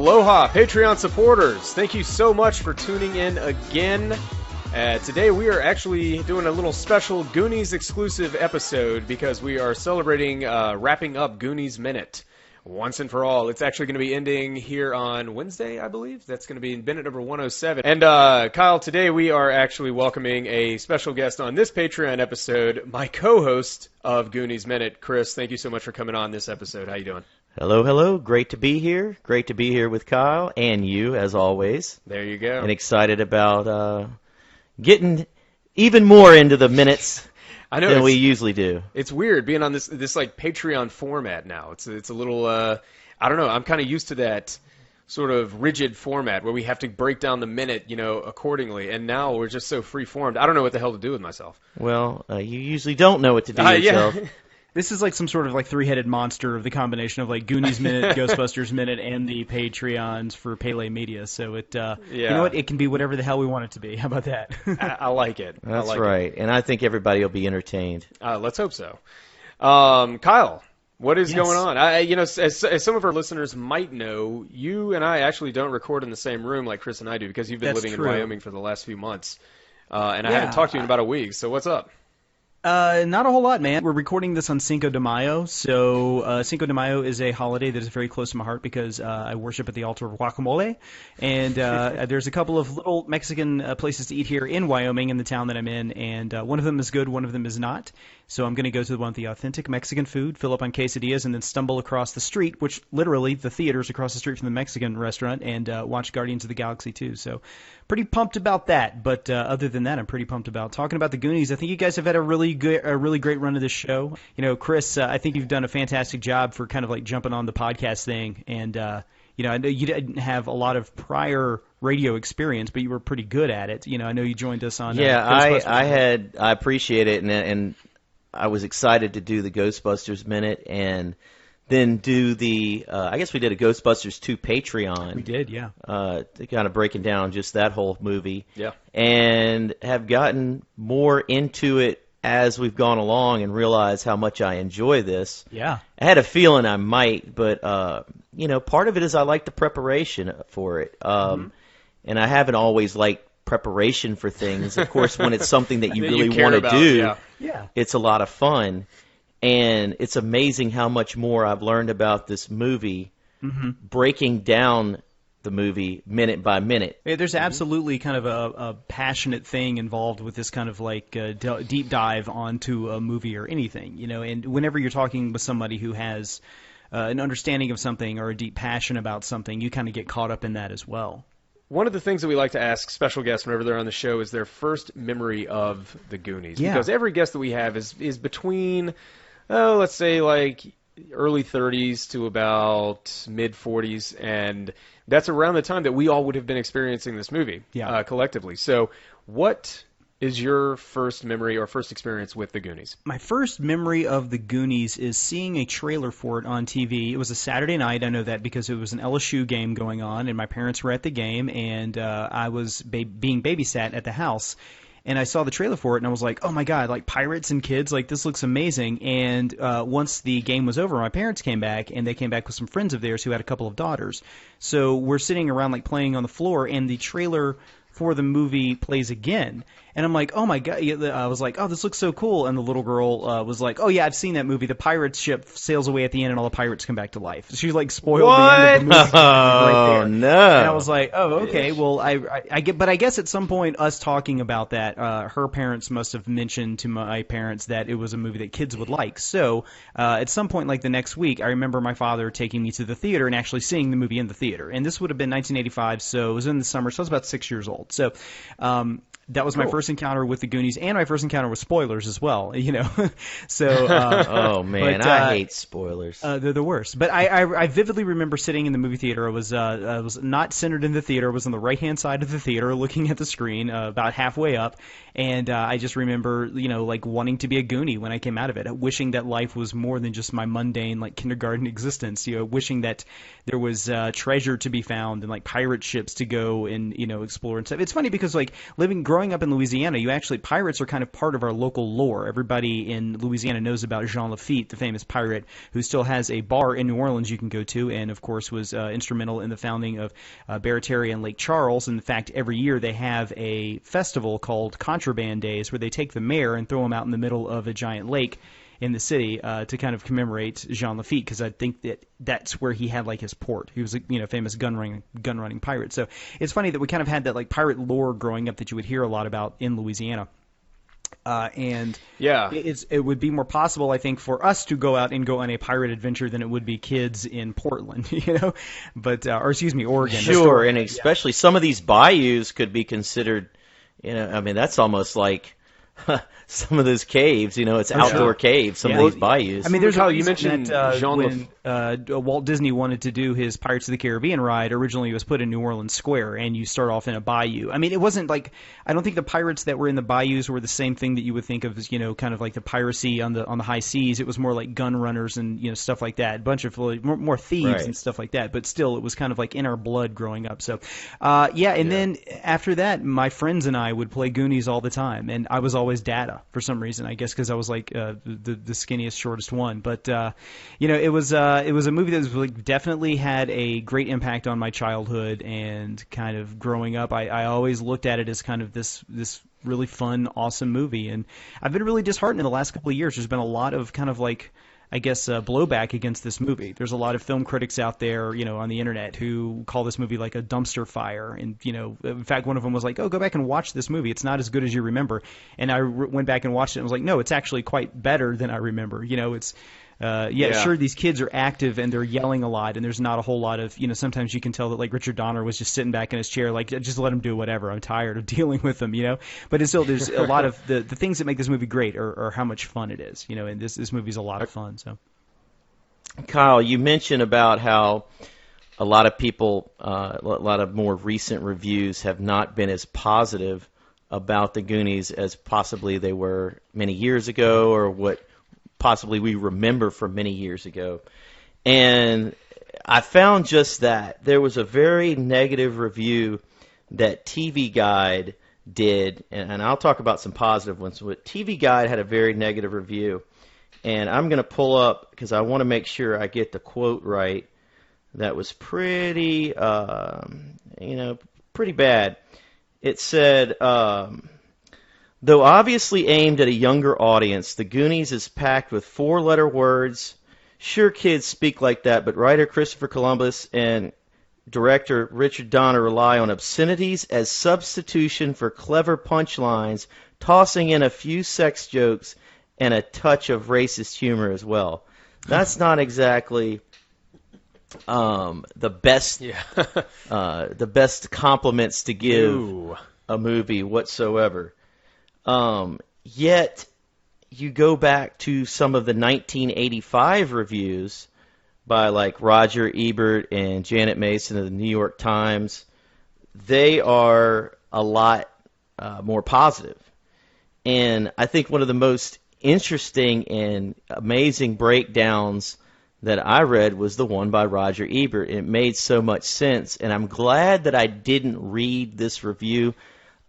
Aloha, Patreon supporters. Thank you so much for tuning in again. Today we are actually doing a little special Goonies exclusive episode because we are celebrating wrapping up Goonies Minute once and for all. It's actually going to be ending here on Wednesday, I believe. That's going to be minute number 107. And Kyle, today we are actually welcoming a special guest on this Patreon episode, my co-host of Goonies Minute, Chris. Thank you so much for coming on this episode. How you doing? Hello, hello. Great to be here. Great to be here with Kyle and you, as always. There you go. And excited about getting even more into the minutes than we usually do. It's weird being on this like Patreon format now. It's a little I don't know. I'm kind of used to that sort of rigid format where we have to break down the minute, accordingly. And now we're just so free-formed. I don't know what the hell to do with myself. Well, you usually don't know what to do with yourself. Yeah. This is like some sort of like three-headed monster of the combination of like Goonies Minute, Ghostbusters Minute, and the Patreons for Pele Media. So it, you know what? It can be whatever the hell we want it to be. How about that? I like it. That's right. And I think everybody will be entertained. Let's hope so. Kyle, what is going on? As some of our listeners might know, you and I actually don't record in the same room like Chris and I do because you've been living in Wyoming for the last few months, and I haven't talked to you in about a week. So what's up? Not a whole lot, man. We're recording this on Cinco de Mayo. So Cinco de Mayo is a holiday that is very close to my heart because I worship at the altar of guacamole. And there's a couple of little Mexican places to eat here in Wyoming in the town that I'm in. And one of them is good, one of them is not. So I'm going to go to the one with the authentic Mexican food, fill up on quesadillas, and then stumble across the street, which literally the theater's across the street from the Mexican restaurant, and watch Guardians of the Galaxy 2. So pretty pumped about that. But other than that, I'm pretty pumped about talking about the Goonies. I think you guys have had a really great run of this show. Chris, I think you've done a fantastic job for kind of like jumping on the podcast thing. And, I know you didn't have a lot of prior radio experience, but you were pretty good at it. I know you joined us on I appreciate it, and I was excited to do the Ghostbusters Minute and then do the, I guess we did a Ghostbusters 2 Patreon. We did, yeah. Kind of breaking down just that whole movie. Yeah. And have gotten more into it as we've gone along and realized how much I enjoy this. Yeah. I had a feeling I might, but, part of it is I like the preparation for it. And I haven't always liked preparation for things. Of course, when it's something that you really want to do, it's a lot of fun. And it's amazing how much more I've learned about this movie, breaking down the movie minute by minute. Yeah, there's absolutely kind of a passionate thing involved with this kind of like deep dive onto a movie or anything, and whenever you're talking with somebody who has an understanding of something or a deep passion about something, you kind of get caught up in that as well. One of the things that we like to ask special guests whenever they're on the show is their first memory of the Goonies. Yeah. Because every guest that we have is between, let's say like early 30s to about mid 40s, and that's around the time that we all would have been experiencing this movie collectively. So what is your first memory or first experience with the Goonies? My first memory of the Goonies is seeing a trailer for it on TV. It was a Saturday night. I know that because it was an LSU game going on, and my parents were at the game, and I was being babysat at the house. And I saw the trailer for it, and I was like, oh, my God, like pirates and kids, like this looks amazing. And once the game was over, my parents came back, and they came back with some friends of theirs who had a couple of daughters. So we're sitting around like playing on the floor, and the trailer for the movie plays again. And I'm like, oh my God. I was like, oh, this looks so cool. And the little girl was like, oh yeah, I've seen that movie. The pirate ship sails away at the end and all the pirates come back to life. She like spoiled the end of the movie. Right there. No. And I was like, oh, okay. Well, I get, but I guess at some point us talking about that, her parents must have mentioned to my parents that it was a movie that kids would like. So at some point like the next week, I remember my father taking me to the theater and actually seeing the movie in the theater. And this would have been 1985, so it was in the summer, so I was about 6 years old. So that was my first encounter with the Goonies, and my first encounter with spoilers as well. So oh man, but, I hate spoilers. They're the worst. But I vividly remember sitting in the movie theater. I was not centered in the theater. I was on the right hand side of the theater, looking at the screen, about halfway up, and I just remember like wanting to be a Goonie when I came out of it, wishing that life was more than just my mundane like kindergarten existence. Wishing that there was treasure to be found and like pirate ships to go and explore and stuff. It's funny because like growing up in Louisiana, pirates are kind of part of our local lore. Everybody in Louisiana knows about Jean Lafitte, the famous pirate, who still has a bar in New Orleans you can go to, and of course was instrumental in the founding of Barataria and Lake Charles. In fact, every year they have a festival called Contraband Days, where they take the mayor and throw him out in the middle of a giant lake in the city to kind of commemorate Jean Lafitte, because I think that's where he had like his port. He was a famous gun running pirate. So it's funny that we kind of had that like pirate lore growing up that you would hear a lot about in Louisiana. And yeah, it would be more possible, I think, for us to go out and go on a pirate adventure than it would be kids in Portland, but or excuse me, Oregon. Sure, and especially some of these bayous could be considered. I mean, that's almost like some of those caves, it's outdoor caves, some of these bayous. I mean, there's Kyle, you mentioned when Walt Disney wanted to do his Pirates of the Caribbean ride, originally it was put in New Orleans Square, and you start off in a bayou. I mean, it wasn't like, I don't think the pirates that were in the bayous were the same thing that you would think of as, kind of like the piracy on the high seas. It was more like gun runners and, stuff like that, a bunch of more thieves and stuff like that, but still it was kind of like in our blood growing up. So, then after that, my friends and I would play Goonies all the time, and I was always Data for some reason, I guess because I was like the skinniest, shortest one. But it was a movie that was like, definitely had a great impact on my childhood and kind of growing up. I always looked at it as kind of this really fun, awesome movie, and I've been really disheartened in the last couple of years. There's been a lot of kind of like, I guess, blowback against this movie. There's a lot of film critics out there, on the internet who call this movie like a dumpster fire. And, in fact, one of them was like, oh, go back and watch this movie. It's not as good as you remember. And I went back and watched it and was like, no, it's actually quite better than I remember. It's, sure, these kids are active and they're yelling a lot, and there's not a whole lot of, sometimes you can tell that like Richard Donner was just sitting back in his chair, like, just let him do whatever. I'm tired of dealing with them, But it's still, there's a lot of the things that make this movie great are how much fun it is, and this movie's a lot of fun. So, Kyle, you mentioned about how a lot of people, a lot of more recent reviews have not been as positive about the Goonies as possibly they were many years ago, or what possibly we remember from many years ago. And I found just that. There was a very negative review that TV Guide did, and I'll talk about some positive ones, but TV Guide had a very negative review. And I'm going to pull up, because I want to make sure I get the quote right. That was pretty, pretty bad. It said, though obviously aimed at a younger audience, The Goonies is packed with four-letter words. Sure, kids speak like that, but writer Christopher Columbus and director Richard Donner rely on obscenities as substitution for clever punchlines, tossing in a few sex jokes and a touch of racist humor as well. That's not exactly the best compliments to give a movie whatsoever. Yet, you go back to some of the 1985 reviews by like Roger Ebert and Janet Mason of the New York Times. They are a lot more positive. And I think one of the most interesting and amazing breakdowns that I read was the one by Roger Ebert. It made so much sense, and I'm glad that I didn't read this review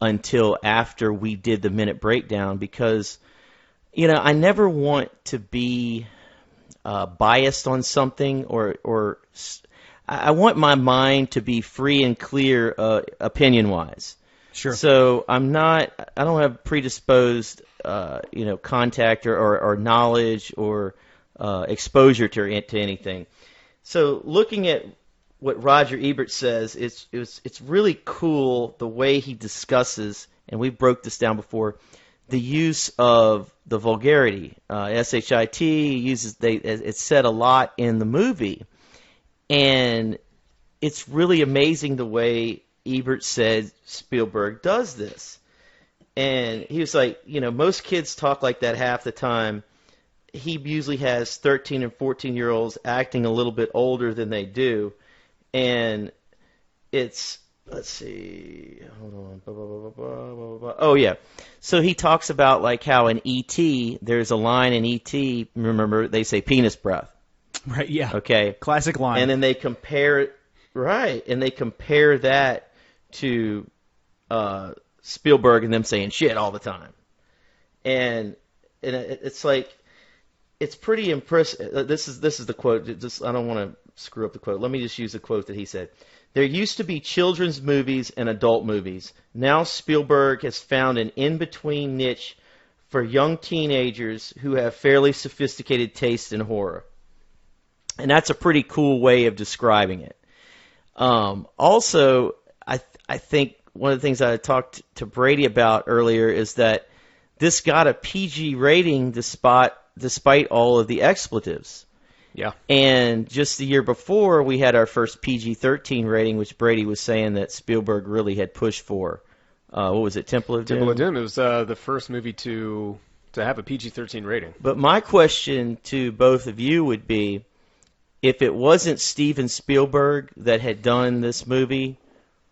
until after we did the minute breakdown, because I never want to be biased on something, or I want my mind to be free and clear opinion-wise. Sure. So I don't have predisposed contact or knowledge or exposure to anything. So looking at what Roger Ebert says, it's really cool the way he discusses, and we broke this down before, the use of the vulgarity. SHIT uses it's said a lot in the movie, and it's really amazing the way Ebert said Spielberg does this. And he was like, most kids talk like that half the time. He usually has 13 and 14-year-olds acting a little bit older than they do. And it's, let's see, hold on. Oh, yeah. So he talks about like how in E.T., there's a line in E.T., remember, they say penis breath. Right, yeah. Okay. Classic line. And then they compare, right, and they compare that to Spielberg and them saying shit all the time. And it's like, it's pretty impressive. This is the quote. I don't want to screw up the quote. Let me just use the quote that he said. There used to be children's movies and adult movies. Now Spielberg has found an in-between niche for young teenagers who have fairly sophisticated taste in horror. And that's a pretty cool way of describing it. Also, I think one of the things I talked to Brady about earlier is that this got a PG rating despite all of the expletives. Yeah. And just the year before, we had our first PG-13 rating, which Brady was saying that Spielberg really had pushed for. What was it, Temple of Doom? Temple of Doom. It was the first movie to have a PG-13 rating. But my question to both of you would be, if it wasn't Steven Spielberg that had done this movie,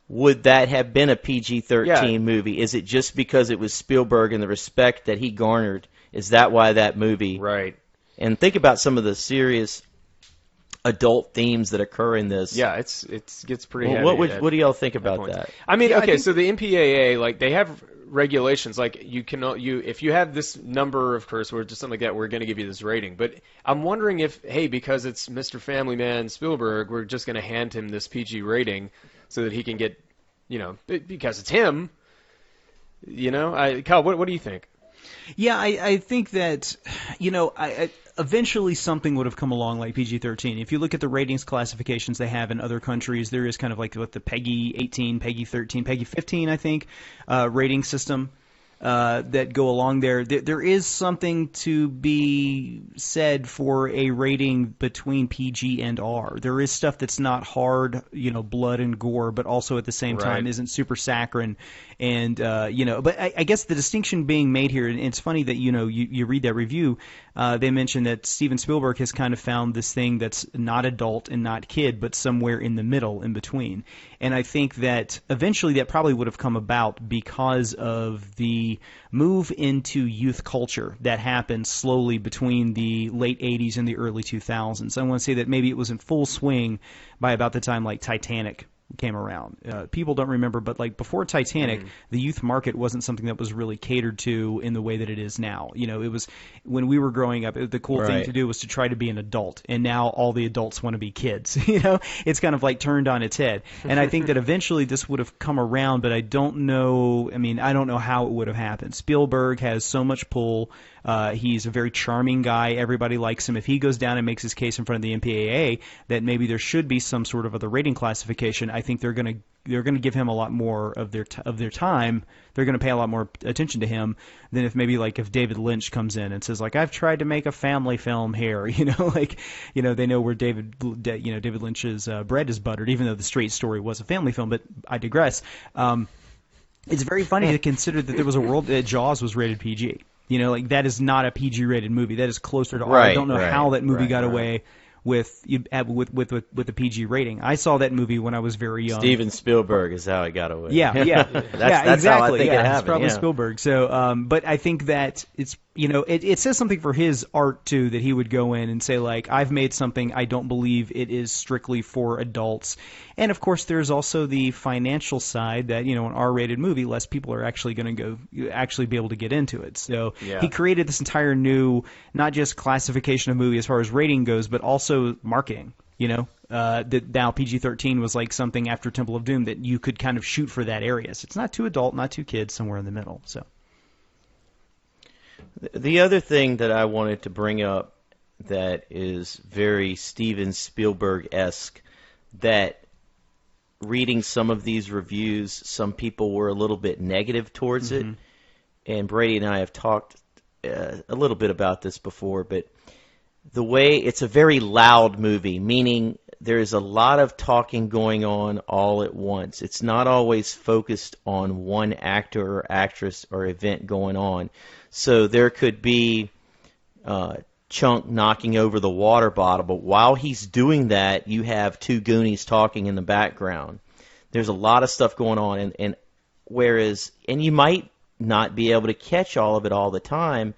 would that have been a PG-13 movie? Is it just because it was Spielberg and the respect that he garnered? Is that why that movie? Right. And think about some of the serious adult themes that occur in this. Yeah, it gets pretty heavy. What do y'all think about that? I mean, okay, so the MPAA, like, they have regulations, like, if you have this number of curse words or something like that, we're going to give you this rating. But I'm wondering if, hey, because it's Mr. Family Man Spielberg, we're just going to hand him this PG rating so that he can get, because it's him. Kyle, what do you think? Yeah, I think that, eventually something would have come along like PG-13. If you look at the ratings classifications they have in other countries, there is kind of like what the PEGI 18, PEGI 13, PEGI 15, I think, rating system that go along there. There is something to be said for a rating between PG and R. There is stuff that's not hard, blood and gore, but also at the same time isn't super saccharine. And, but I guess the distinction being made here, and it's funny that, you read that review, they mentioned that Steven Spielberg has kind of found this thing that's not adult and not kid, but somewhere in the middle, in between. And I think that eventually that probably would have come about because of the move into youth culture that happened slowly between the late 80s and the early 2000s. I want to say that maybe it was in full swing by about the time like Titanic came around. People don't remember, but like before Titanic, the youth market wasn't something that was really catered to in the way that it is now. It was when we were growing up, the cool thing to do was to try to be an adult, and now all the adults want to be kids. It's kind of like turned on its head. And I think that eventually this would have come around, but I don't know. I mean, I don't know how it would have happened. Spielberg has so much pull. He's a very charming guy. Everybody likes him. If he goes down and makes his case in front of the MPAA that maybe there should be some sort of other rating classification, I think they're going to give him a lot more of their time. They're going to pay a lot more attention to him than if David Lynch comes in and says like, I've tried to make a family film here. They know where David Lynch's bread is buttered, even though The Straight Story was a family film. But I digress. It's very funny to consider that there was a world that Jaws was rated PG. That is not a PG-rated movie. That is closer to R. I don't know how that movie got away with the PG rating. I saw that movie when I was very young. Steven Spielberg is how it got away. Yeah. That's exactly. How I think it happened. It's probably Spielberg. So, but I think that it's it says something for his art too, that he would go in and say like, I've made something. I don't believe it is strictly for adults. And of course, there's also the financial side that an R-rated movie, less people are actually going to be able to get into it. So he created this entire new, not just classification of movie as far as rating goes, but also marketing. That now PG-13 was like something after Temple of Doom that you could kind of shoot for that area. So it's not too adult, not too kids, somewhere in the middle. So the other thing that I wanted to bring up that is very Steven Spielberg-esque, that reading some of these reviews, some people were a little bit negative towards it. And Brady and I have talked a little bit about this before, but the way it's a very loud movie, meaning there's a lot of talking going on all at once. It's not always focused on one actor or actress or event going on. So there could be Chunk knocking over the water bottle, but while he's doing that, you have two Goonies talking in the background. There's a lot of stuff going on, and you might not be able to catch all of it all the time,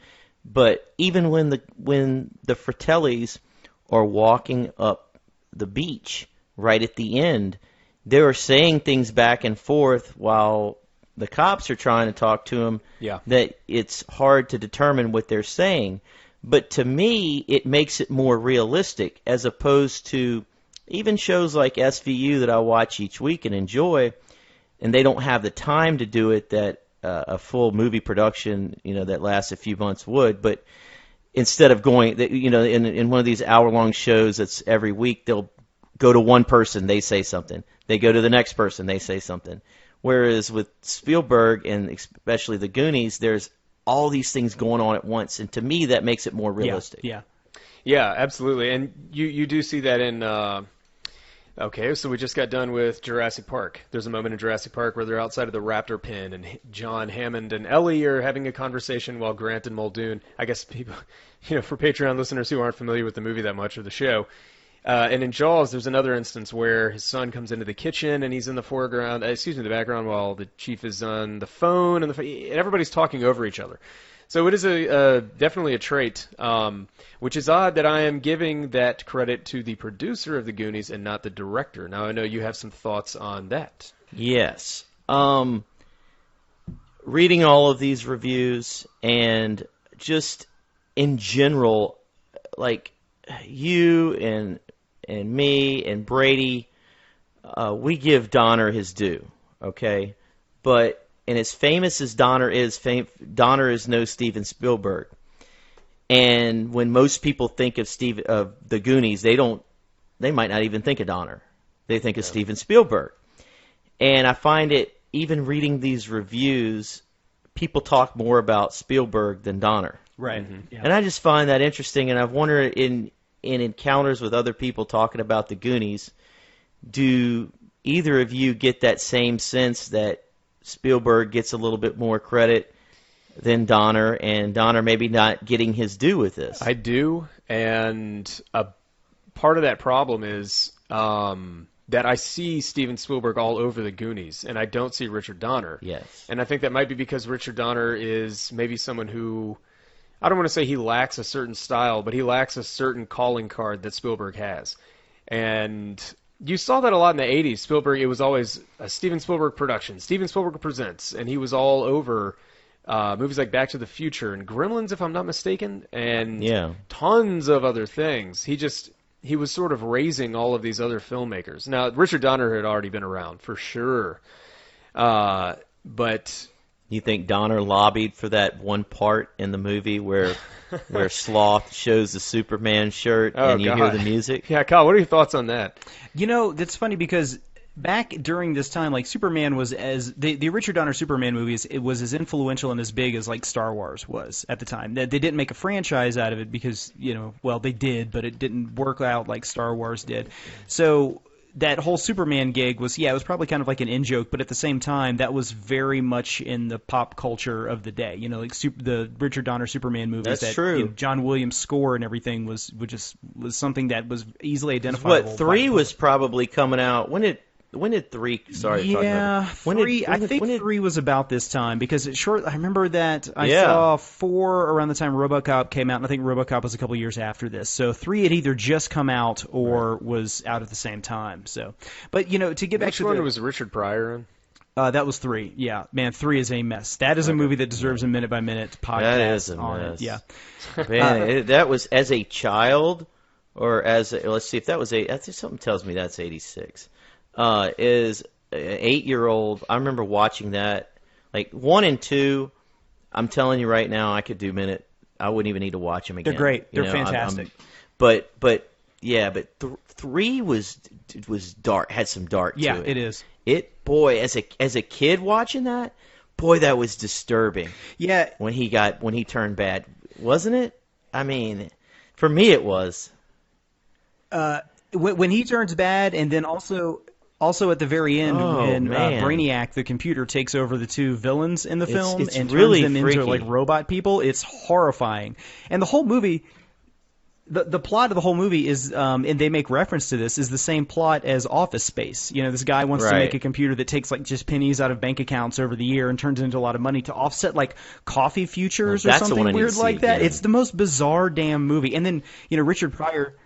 but even when the Fratellis are walking up the beach right at the end, they are saying things back and forth while the cops are trying to talk to him, Yeah. that it's hard to determine what they're saying. But to me, it makes it more realistic, as opposed to even shows like SVU that I watch each week and enjoy, and they don't have the time to do it that a full movie production, that lasts a few months would. But instead of going, in one of these hour-long shows that's every week, they'll go to one person, they say something. They go to the next person, they say something. Whereas with Spielberg, and especially the Goonies, there's all these things going on at once. And to me, that makes it more realistic. Yeah. Yeah, absolutely. And you do see that in... Okay, so we just got done with Jurassic Park. There's a moment in Jurassic Park where they're outside of the raptor pen, and John Hammond and Ellie are having a conversation while Grant and Muldoon, I guess people, for Patreon listeners who aren't familiar with the movie that much or the show, and in Jaws, there's another instance where his son comes into the kitchen and he's in the the background while the chief is on the phone, and everybody's talking over each other. So it is definitely a trait, which is odd that I am giving that credit to the producer of the Goonies and not the director. Now, I know you have some thoughts on that. Yes. Reading all of these reviews, and just in general, like you and me and Brady, we give Donner his due, okay? And as famous as Donner is, Donner is no Steven Spielberg. And when most people think of the Goonies, they might not even think of Donner. They think of Steven Spielberg. And I find it, even reading these reviews, people talk more about Spielberg than Donner. Right. Mm-hmm. Yeah. And I just find that interesting. And I've wondered, in encounters with other people talking about the Goonies, do either of you get that same sense that Spielberg gets a little bit more credit than Donner, and Donner maybe not getting his due with this? I do, and a part of that problem is that I see Steven Spielberg all over the Goonies, and I don't see Richard Donner. Yes. And I think that might be because Richard Donner is maybe someone who, I don't want to say he lacks a certain style, but he lacks a certain calling card that Spielberg has. And you saw that a lot in the 80s. Spielberg, it was always a Steven Spielberg production. Steven Spielberg presents, and he was all over movies like Back to the Future and Gremlins, if I'm not mistaken, and tons of other things. He was sort of raising all of these other filmmakers. Now, Richard Donner had already been around, for sure. But you think Donner lobbied for that one part in the movie where Sloth shows the Superman shirt and you hear the music? Yeah, Kyle, what are your thoughts on that? That's funny because back during this time, like Superman was the Richard Donner Superman movies, it was as influential and as big as like Star Wars was at the time. They didn't make a franchise out of it because, they did, but it didn't work out like Star Wars did. So that whole Superman gig was, it was probably kind of like an in-joke, but at the same time, that was very much in the pop culture of the day. The Richard Donner Superman movies. That's true. John Williams' score and everything was something that was easily identifiable. What, 3 was probably coming out, when did 3 start? Yeah, I think 3 was about this time because I remember that I saw 4 around the time RoboCop came out, and I think RoboCop was a couple years after this. So 3 had either just come out or was out at the same time. So, but to get back Which to one was Richard Pryor in? That was 3. Yeah, man, 3 is a mess. That is a movie that deserves a minute-by-minute podcast. That is a on mess. It. Yeah, man, that was as a child, or let's see if that was something tells me that's 86. Is an 8-year-old. I remember watching that, like 1 and 2. I'm telling you right now, I could do minute. I wouldn't even need to watch them again. They're great. They're fantastic. But 3 was dark. Had some dark to it. Yeah, it is. Boy, as a kid watching that, boy, that was disturbing. Yeah. When he turned bad, wasn't it? I mean, for me, it was. When he turns bad, and then also at the very end, when Brainiac, the computer, takes over the 2 villains in the film and really turns them freaky. into like robot people, it's horrifying. And the whole movie, the plot of the whole movie is, and they make reference to this, is the same plot as Office Space. This guy wants to make a computer that takes like just pennies out of bank accounts over the year and turns it into a lot of money to offset like coffee futures or something weird like that. It's the most bizarre damn movie. And then Richard Pryor.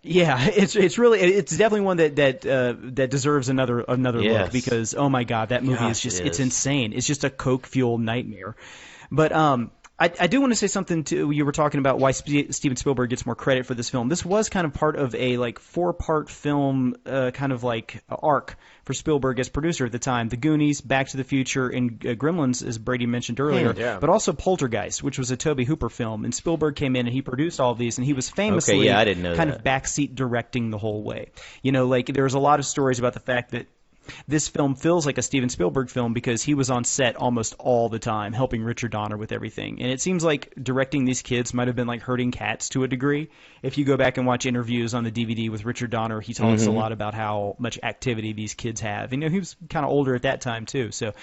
Yeah, it's definitely one that deserves another Yes. look, because oh my god, that movie is just it's insane. It's just a coke fueled nightmare. But I do want to say something too. You were talking about why Steven Spielberg gets more credit for this film. This was kind of part of a like 4-part film kind of like arc for Spielberg as producer at the time. The Goonies, Back to the Future, and Gremlins, as Brady mentioned earlier. Yeah. But also Poltergeist, which was a Tobe Hooper film. And Spielberg came in and he produced all of these, and he was famously I didn't know kind that. of backseat directing the whole way. You know, like there was a lot of stories about the fact that this film feels like a Steven Spielberg film because he was on set almost all the time helping Richard Donner with everything. And it seems like directing these kids might have been like herding cats to a degree. If you go back and watch interviews on the DVD with Richard Donner, he talks a lot about how much activity these kids have. You know, he was kind of older at that time too. So,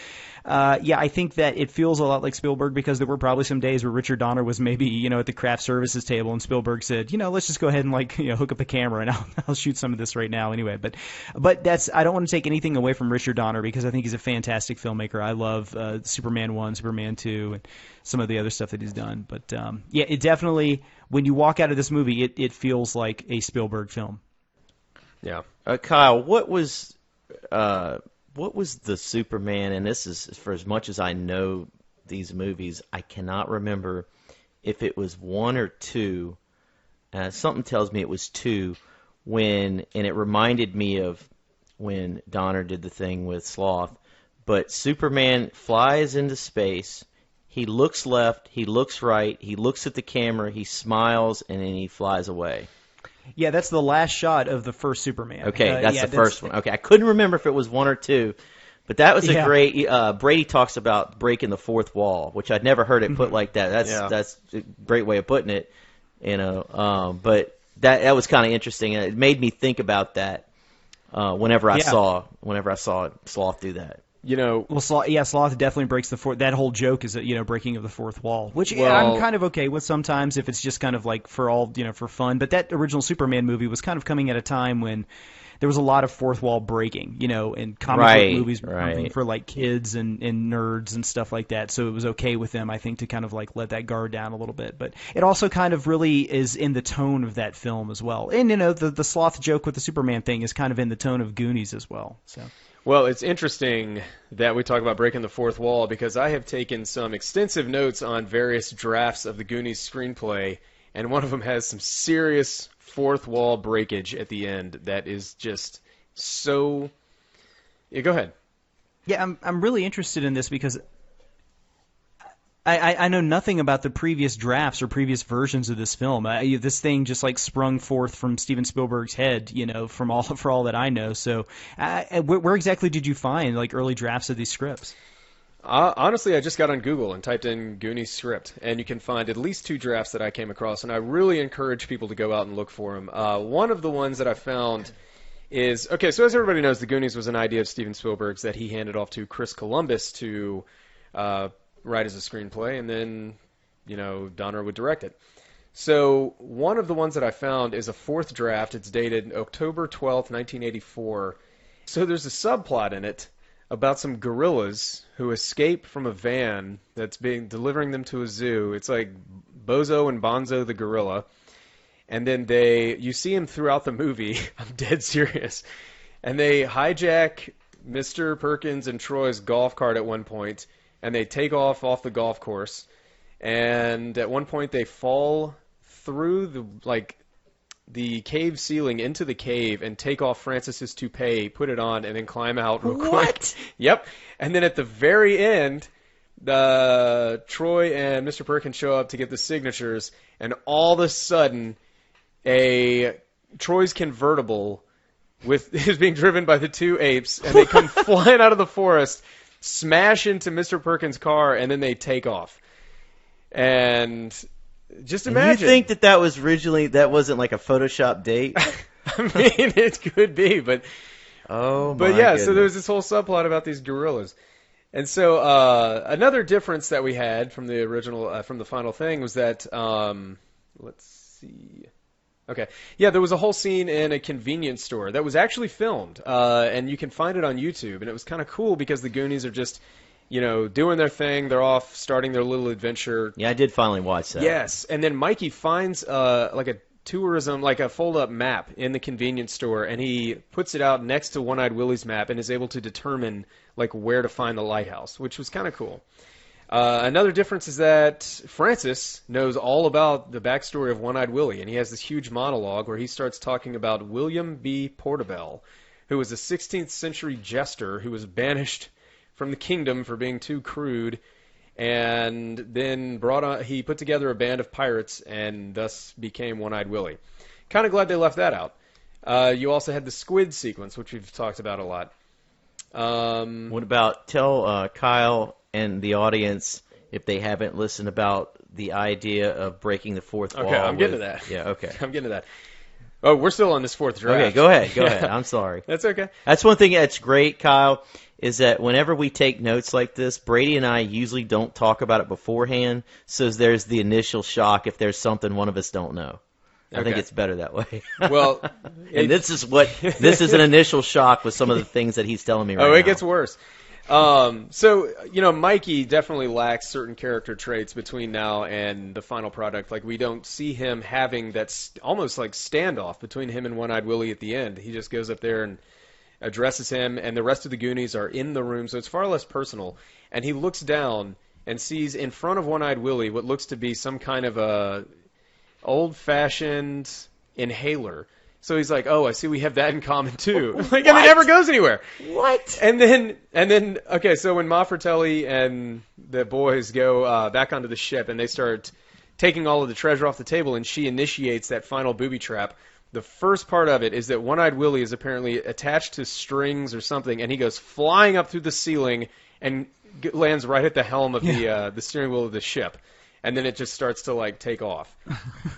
I think that it feels a lot like Spielberg because there were probably some days where Richard Donner was maybe, you know, at the craft services table and Spielberg said, you know, let's just go ahead and like, you know, hook up the camera and I'll shoot some of this right now anyway. But that's, I don't want to take anything away from Richard Donner because I think he's a fantastic filmmaker. I love Superman 1, Superman 2, and some of the other stuff that he's done. But it definitely, when you walk out of this movie, it feels like a Spielberg film. Yeah. Kyle, what was the Superman? And this is for as much as I know these movies, I cannot remember if it was 1 or 2. Something tells me it was 2. And it reminded me of when Donner did the thing with Sloth. But Superman flies into space. He looks left. He looks right. He looks at the camera. He smiles, and then he flies away. Yeah, that's the last shot of the first Superman. Okay, that's the first one. Okay, I couldn't remember if it was 1 or 2, but that was a great. Brady talks about breaking the fourth wall, which I'd never heard it put like that. That's a great way of putting it, you know. But that was kind of interesting, and it made me think about that whenever I saw Sloth do that. You know, well, Sloth definitely breaks the fourth. That whole joke is breaking of the fourth wall, which I'm kind of okay with sometimes if it's just kind of like for all for fun. But that original Superman movie was kind of coming at a time when there was a lot of fourth wall breaking, and comic book movies were something for like kids and nerds and stuff like that. So it was okay with them, I think, to kind of like let that guard down a little bit. But it also kind of really is in the tone of that film as well. And the Sloth joke with the Superman thing is kind of in the tone of Goonies as well. So. Well, it's interesting that we talk about breaking the fourth wall because I have taken some extensive notes on various drafts of the Goonies screenplay, and one of them has some serious fourth wall breakage at the end that is just so... Yeah, go ahead. Yeah, I'm really interested in this because I know nothing about the previous drafts or previous versions of this film. This thing just like sprung forth from Steven Spielberg's head, for all that I know. So, where exactly did you find like early drafts of these scripts? Honestly, I just got on Google and typed in Goonies script, and you can find at least 2 drafts that I came across, and I really encourage people to go out and look for them. One of the ones that I found is, okay, so as everybody knows, the Goonies was an idea of Steven Spielberg's that he handed off to Chris Columbus to write as a screenplay, and then, Donner would direct it. So one of the ones that I found is a 4th draft. It's dated October 12th, 1984. So there's a subplot in it about some gorillas who escape from a van that's delivering them to a zoo. It's like Bozo and Bonzo the gorilla. And then you see him throughout the movie. I'm dead serious. And they hijack Mr. Perkins and Troy's golf cart at one point, and they take off the golf course. And at one point they fall through the cave ceiling into the cave and take off Francis's toupee, put it on, and then climb out real quick. What? Yep. And then at the very end, Troy and Mr. Perkins show up to get the signatures, and all of a sudden, Troy's convertible is being driven by the 2 apes, and they come flying out of the forest, smash into Mr. Perkins' car, and then they take off. And just imagine. And you think that was that wasn't like a Photoshop date? I mean, it could be, but goodness. So there's this whole subplot about these gorillas. And so another difference that we had from the original, from the final thing was that, let's see. Okay. Yeah, there was a whole scene in a convenience store that was actually filmed, and you can find it on YouTube. And it was kind of cool because the Goonies are just, doing their thing. They're off starting their little adventure. Yeah, I did finally watch that. Yes. And then Mikey finds like a tourism, like a fold-up map in the convenience store, and he puts it out next to One-Eyed Willie's map and is able to determine like where to find the lighthouse, which was kind of cool. Another difference is that Francis knows all about the backstory of One-Eyed Willie, and he has this huge monologue where he starts talking about William B. Portobello, who was a 16th century jester who was banished from the kingdom for being too crude, and then he put together a band of pirates and thus became One-Eyed Willie. Kind of glad they left that out. You also had the squid sequence, which we've talked about a lot. What about tell Kyle and the audience, if they haven't listened, about the idea of breaking the fourth wall? Okay, I'm getting to that. Yeah, okay. I'm getting to that. Oh, we're still on this fourth draft. Okay, go ahead. I'm sorry. That's okay. That's one thing that's great, Kyle, is that whenever we take notes like this, Brady and I usually don't talk about it beforehand, so there's the initial shock if there's something one of us don't know. I think it's better that way. Well, and this is an initial shock with some of the things that he's telling me right now. Oh, it gets worse. So, Mikey definitely lacks certain character traits between now and the final product. Like, we don't see him having that almost like standoff between him and One-Eyed Willie at the end. He just goes up there and addresses him, and the rest of the Goonies are in the room, so it's far less personal. And he looks down and sees in front of One-Eyed Willie what looks to be some kind of a old-fashioned inhaler. So he's like, oh, I see we have that in common, too. Like, and it never goes anywhere. What? And then, okay, so when Ma Fratelli and the boys go back onto the ship and they start taking all of the treasure off the table and she initiates that final booby trap, the first part of it is that One-Eyed Willie is apparently attached to strings or something, and he goes flying up through the ceiling and lands right at the helm of the steering wheel of the ship. And then it just starts to, like, take off.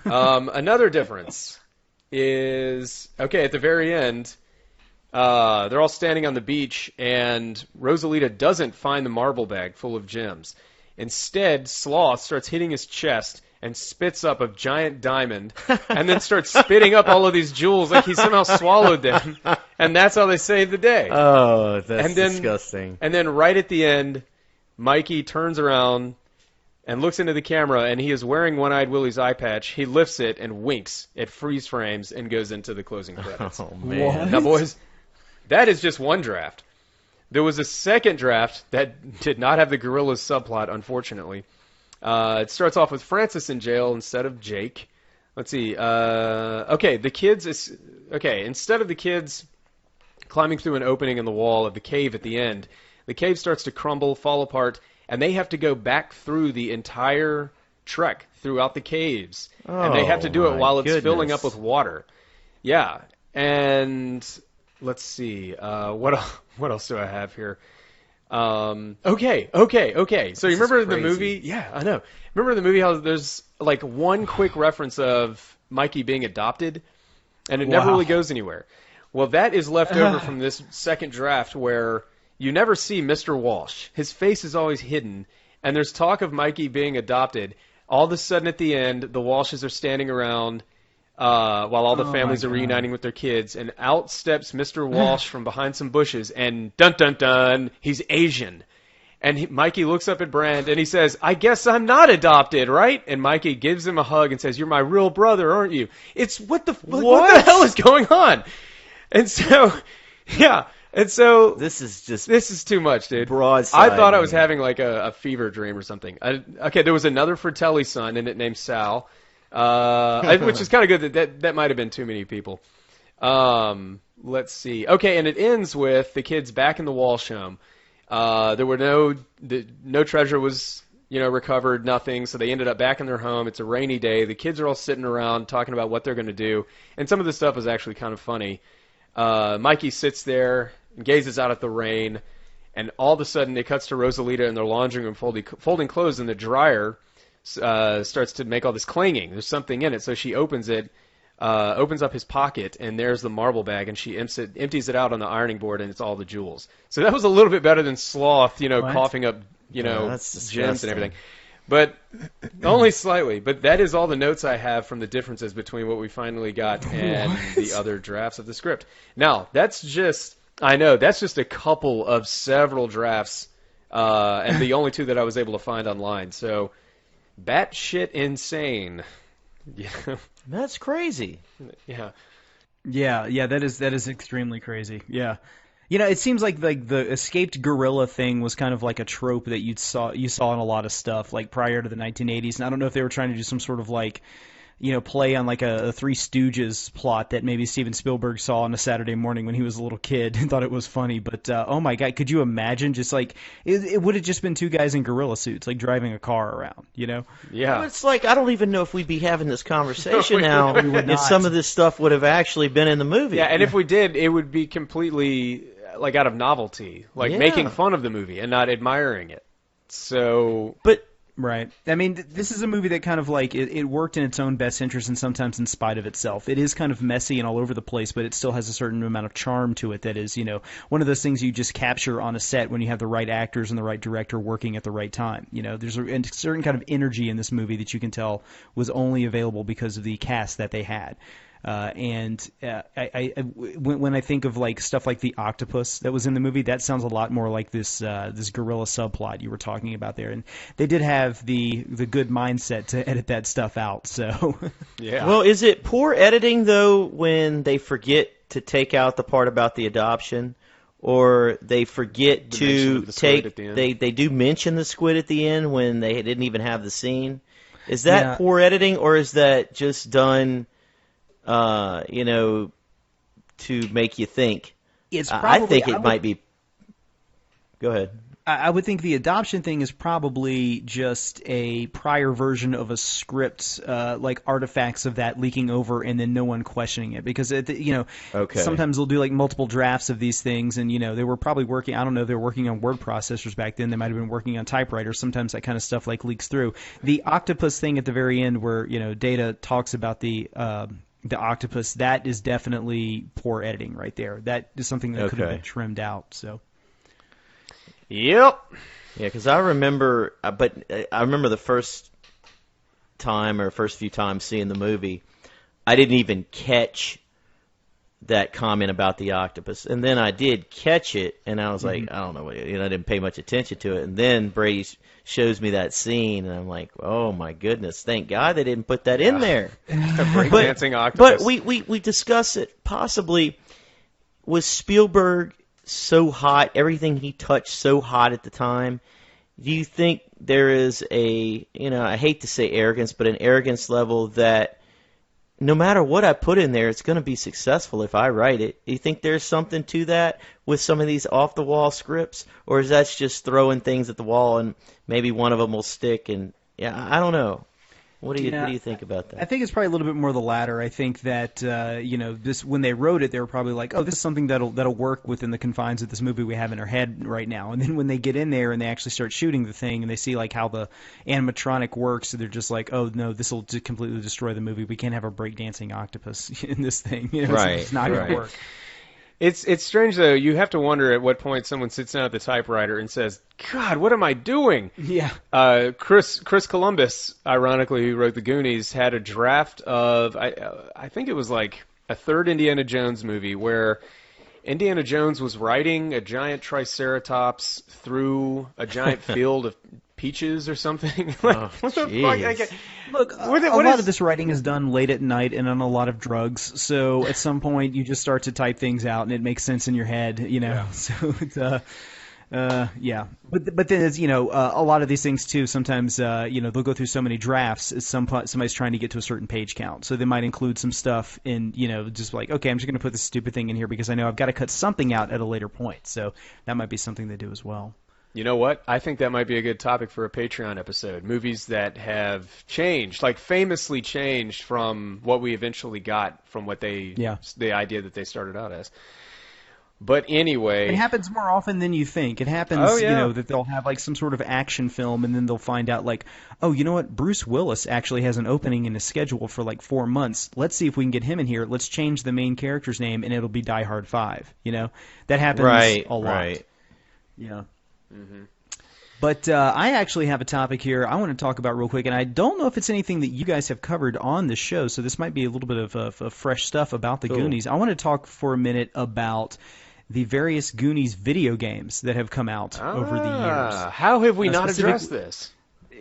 Another difference is, okay, at the very end, they're all standing on the beach, and Rosalita doesn't find the marble bag full of gems. Instead, Sloth starts hitting his chest and spits up a giant diamond, and then starts spitting up all of these jewels like he somehow swallowed them, and that's how they save the day. Oh, that's disgusting. And then right at the end, Mikey turns around and looks into the camera, and he is wearing One-Eyed Willie's eye patch. He lifts it and winks at freeze frames and goes into the closing credits. Oh, man. What? Now, boys, that is just one draft. There was a second draft that did not have the gorillas subplot, unfortunately. It starts off with Francis in jail instead of Jake. Let's see. Okay, instead of the kids climbing through an opening in the wall of the cave at the end, the cave starts to crumble, fall apart, and they have to go back through the entire trek throughout the caves. And they have to do it while it's filling up with water. Yeah. And let's see. What else do I have here? Okay. So you remember the movie? Yeah, I know. Remember the movie how there's like one quick reference of Mikey being adopted, and it never really goes anywhere. Well, that is left over from this second draft where you never see Mr. Walsh. His face is always hidden, and there's talk of Mikey being adopted. All of a sudden at the end, the Walshes are standing around while all the families are reuniting with their kids, and out steps Mr. Walsh from behind some bushes, and dun-dun-dun, he's Asian. And Mikey looks up at Brand, and he says, I guess I'm not adopted, right? And Mikey gives him a hug and says, you're my real brother, aren't you? It's, what the hell is going on? And so, yeah. And so this is too much, dude. Broadside. I thought I was having like a fever dream or something. Okay, there was another Fratelli son in it named Sal, which is kind of good. That might have been too many people. Let's see. Okay, and it ends with the kids back in the Walsh home. There were no treasure was recovered, nothing. So they ended up back in their home. It's a rainy day. The kids are all sitting around talking about what they're going to do, and some of the stuff is actually kind of funny. Mikey sits there and gazes out at the rain, and all of a sudden it cuts to Rosalita in their laundry room folding clothes, and the dryer starts to make all this clanging. There's something in it, so she opens up his pocket, and there's the marble bag, and she empties it out on the ironing board, and it's all the jewels. So that was a little bit better than Sloth, coughing up, gems and everything. But only slightly. But that is all the notes I have from the differences between what we finally got and the other drafts of the script. Now, that's just a couple of several drafts, and the only two that I was able to find online. So, batshit insane. Yeah. That's crazy. Yeah. Yeah, that is extremely crazy. Yeah. It seems like the escaped gorilla thing was kind of like a trope that you saw in a lot of stuff like prior to the 1980s. And I don't know if they were trying to do some sort of like play on like a Three Stooges plot that maybe Steven Spielberg saw on a Saturday morning when he was a little kid and thought it was funny. But oh my God, could you imagine just like it would have just been two guys in gorilla suits like driving a car around, Yeah. Well, it's like I don't even know if we'd be having this conversation now we would if not. some of this stuff would have actually been in the movie. Yeah, and if we did, it would be completely like out of novelty, like making fun of the movie and not admiring it. So, but right. I mean, this is a movie that kind of like it worked in its own best interest and sometimes in spite of itself. It is kind of messy and all over the place, but it still has a certain amount of charm to it that is, one of those things you just capture on a set when you have the right actors and the right director working at the right time. There's a certain kind of energy in this movie that you can tell was only available because of the cast that they had. When I think of like stuff like the octopus that was in the movie, that sounds a lot more like this guerrilla subplot you were talking about there. And they did have the good mindset to edit that stuff out. So yeah. Well, is it poor editing though when they forget to take out the part about the adoption, or they forget to take they do mention the squid at the end when they didn't even have the scene? Is that poor editing, or is that just done? To make you think. I think it might be. Go ahead. I would think the adoption thing is probably just a prior version of a script, like artifacts of that leaking over and then no one questioning it. Because, sometimes they'll do like multiple drafts of these things and, they were probably working, I don't know, they were working on word processors back then. They might have been working on typewriters. Sometimes that kind of stuff like leaks through. The octopus thing at the very end where, Data talks about the octopus, that is definitely poor editing right there. That is something that could have been trimmed out. So, yep. Yeah, because I remember, I remember the first few times seeing the movie, I didn't even catch that comment about the octopus, and then I did catch it, and I was like, I don't know, I didn't pay much attention to it, and then Brady shows me that scene, and I'm like, oh my goodness, thank God they didn't put that in there. Breakdancing octopus. But we discuss it. Possibly was Spielberg so hot, everything he touched so hot at the time. Do you think there is I hate to say arrogance, but an arrogance level that no matter what I put in there, it's going to be successful if I write it? Do you think there's something to that with some of these off-the-wall scripts? Or is that just throwing things at the wall and maybe one of them will stick? And I don't know. What do you think about that? I think it's probably a little bit more the latter. I think that this when they wrote it, they were probably like, "Oh, this is something that'll work within the confines of this movie we have in our head right now." And then when they get in there and they actually start shooting the thing and they see like how the animatronic works, they're just like, "Oh no, this will completely destroy the movie. We can't have a breakdancing octopus in this thing. Right? It's not going to work." It's strange though. You have to wonder at what point someone sits down at the typewriter and says, "God, what am I doing?" Yeah. Chris Columbus, ironically, who wrote the Goonies, had a draft of I think it was like a third Indiana Jones movie where Indiana Jones was riding a giant triceratops through a giant field of peaches or something. What the fuck? Look, a lot of this writing is done late at night and on a lot of drugs. So at some point, you just start to type things out, and it makes sense in your head. Yeah. So it's yeah. But then it's a lot of these things too. Sometimes they'll go through so many drafts. Somebody's trying to get to a certain page count, so they might include some stuff in just like, okay, I'm just going to put this stupid thing in here because I know I've got to cut something out at a later point. So that might be something they do as well. You know what? I think that might be a good topic for a Patreon episode. Movies that have changed, like famously changed from what we eventually got from what the idea that they started out as. But anyway, it happens more often than you think. It happens, that they'll have like some sort of action film, and then they'll find out like, oh, you know what? Bruce Willis actually has an opening in his schedule for like 4 months. Let's see if we can get him in here. Let's change the main character's name, and it'll be Die Hard 5. That happens a lot. Right. Yeah. Mm-hmm. But I actually have a topic here I want to talk about real quick, and I don't know if it's anything that you guys have covered on the show, so this might be a little bit of fresh stuff about the Goonies. I want to talk for a minute about the various Goonies video games that have come out over the years. How have we not addressed this?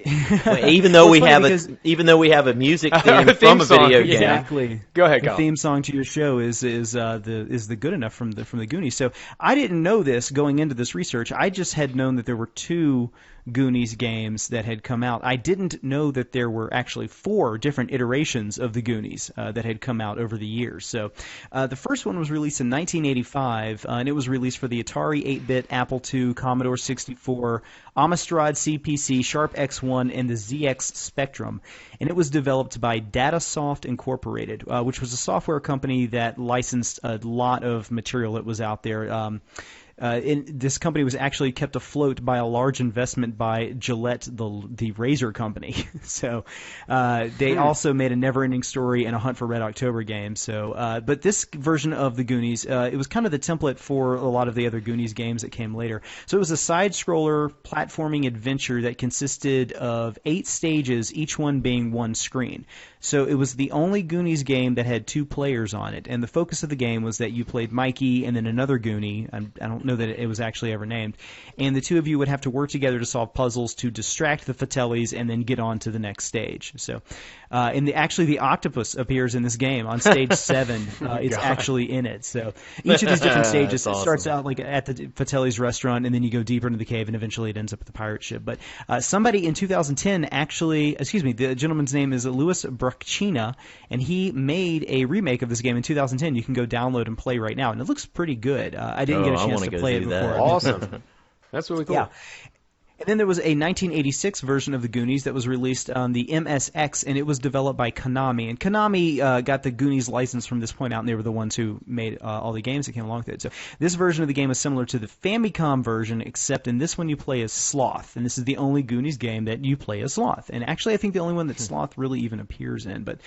even though we have a music theme from a video game. Exactly. Go ahead, The Kyle. theme song to your show is the Good Enough from the Goonies. So I didn't know this going into this research. I just had known that there were 2 Goonies games that had come out. I didn't know that there were actually 4 different iterations of the Goonies that had come out over the years. So the first one was released in 1985, and it was released for the Atari 8-bit, Apple II, Commodore 64, Amstrad CPC, Sharp X1, and the ZX Spectrum. And it was developed by Datasoft Incorporated, which was a software company that licensed a lot of material that was out there. This company was actually kept afloat by a large investment by Gillette, the razor company. So they also made a Never-Ending Story and a Hunt for Red October game. So, but this version of the Goonies, it was kind of the template for a lot of the other Goonies games that came later. So it was a side-scroller platforming adventure that consisted of 8 stages, each one being one screen. So it was the only Goonies game that had 2 players on it, and the focus of the game was that you played Mikey and then another Goonie. I don't know that it was actually ever named, and the 2 of you would have to work together to solve puzzles to distract the Fratellis and then get on to the next stage. So, actually the octopus appears in this game on stage 7. It's actually in it. So each of these different stages starts out like at the Fratelli's restaurant, and then you go deeper into the cave, and eventually it ends up at the pirate ship. But somebody in 2010 the gentleman's name is Louis Brachina, and he made a remake of this game in 2010. You can go download and play right now, and it looks pretty good. I didn't get a chance to play it before. Awesome. That's really cool. Yeah. And then there was a 1986 version of the Goonies that was released on the MSX, and it was developed by Konami. And Konami got the Goonies license from this point out, and they were the ones who made all the games that came along with it. So this version of the game is similar to the Famicom version, except in this one you play as Sloth. And this is the only Goonies game that you play as Sloth. And actually I think the only one that Sloth really even appears in. But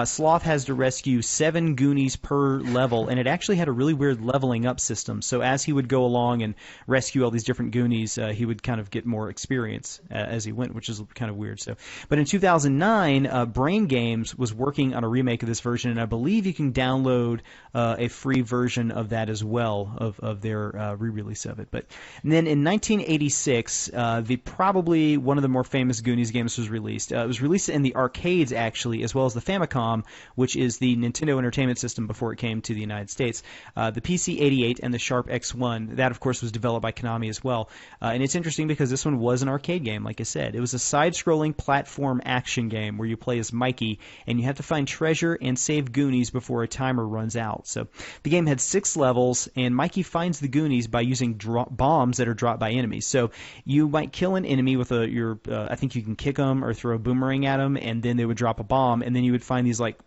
Sloth has to rescue 7 Goonies per level, and it actually had a really weird leveling up system. So as he would go along and rescue all these different Goonies, he would kind of get more experience as he went, which is kind of weird. So, but in 2009, Brain Games was working on a remake of this version, and I believe you can download a free version of that as well, of their re-release of it. But and then in 1986, probably one of the more famous Goonies games was released. It was released in the arcades actually, as well as the Famicom, which is the Nintendo Entertainment System before it came to the United States. The PC-88 and the Sharp X1. That, of course, was developed by Konami as well. And it's interesting because this one was an arcade game, like I said. It was a side-scrolling platform action game where you play as Mikey, and you have to find treasure and save Goonies before a timer runs out. So the game had 6 levels, and Mikey finds the Goonies by using bombs that are dropped by enemies. So you might kill an enemy with I think you can kick them or throw a boomerang at them, and then they would drop a bomb, and then you would find these like